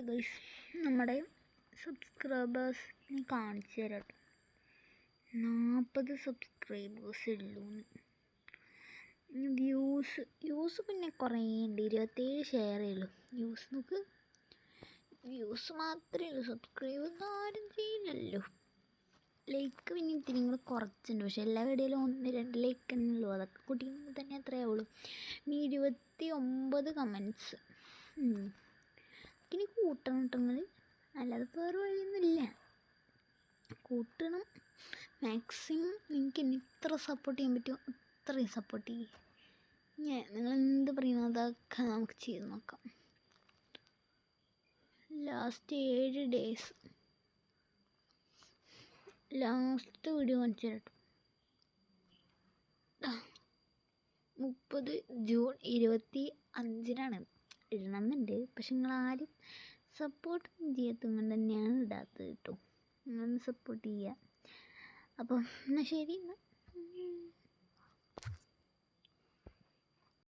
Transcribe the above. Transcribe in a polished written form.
Guys, നമ്മുടെ സബ്സ്ക്രൈബേഴ്സിനെ കാണിച്ചു തരാം. 40 സബ്സ്ക്രൈബേഴ്സ് ഉള്ളൂന്ന്. വ്യൂസ് പിന്നെ കുറേ ഉണ്ട്. 27 ഷെയർ ഉള്ളൂ. വ്യൂസ് നോക്ക്, വ്യൂസ് മാത്രമേ ഉള്ളൂ. സബ്സ്ക്രൈബ് ഒന്നും ആരും ചെയ്യില്ലല്ലോ. ലൈക്ക് പിന്നെ ഇത്തിരി നിങ്ങൾ കുറച്ചുണ്ട്, പക്ഷേ എല്ലാ വീഡിയോയിലും 1-2 ലൈക്ക് തന്നെ ഉള്ളൂ. അതൊക്കെ കൂട്ടിയെങ്കിൽ തന്നെ അത്രയേ ഉള്ളൂ. ഇനി 29 കമൻറ്റ്സ് ഇനി കൂട്ടണം കേട്ടങ്ങൾ, അല്ലാതെ വേറെ വഴിയൊന്നുമില്ല. കൂട്ടണം. മാക്സിമം നിങ്ങൾക്ക് എന്നെ ഇത്ര സപ്പോർട്ട് ചെയ്യാൻ പറ്റുമോ അത്രയും സപ്പോർട്ട് ചെയ്യും. നിങ്ങൾ എന്ത് പറയുന്നു അതൊക്കെ നമുക്ക് ചെയ്ത് നോക്കാം. ലാസ്റ്റ് 7 ഡേയ്സ് ലാസ്റ്റ് വീഡിയോ കാണിച്ചു തരട്ടെ. 30 ജൂൺ 25-നാണ് ഇടണമെന്നുണ്ട്, പക്ഷെ നിങ്ങളാരും സപ്പോർട്ടൊന്നും ചെയ്യാത്തത് കൊണ്ട് തന്നെയാണ് ഇടാത്തത് കേട്ടോ. നിങ്ങളൊന്ന് സപ്പോർട്ട് ചെയ്യുക. അപ്പം എന്നാൽ ശരി. എന്നാൽ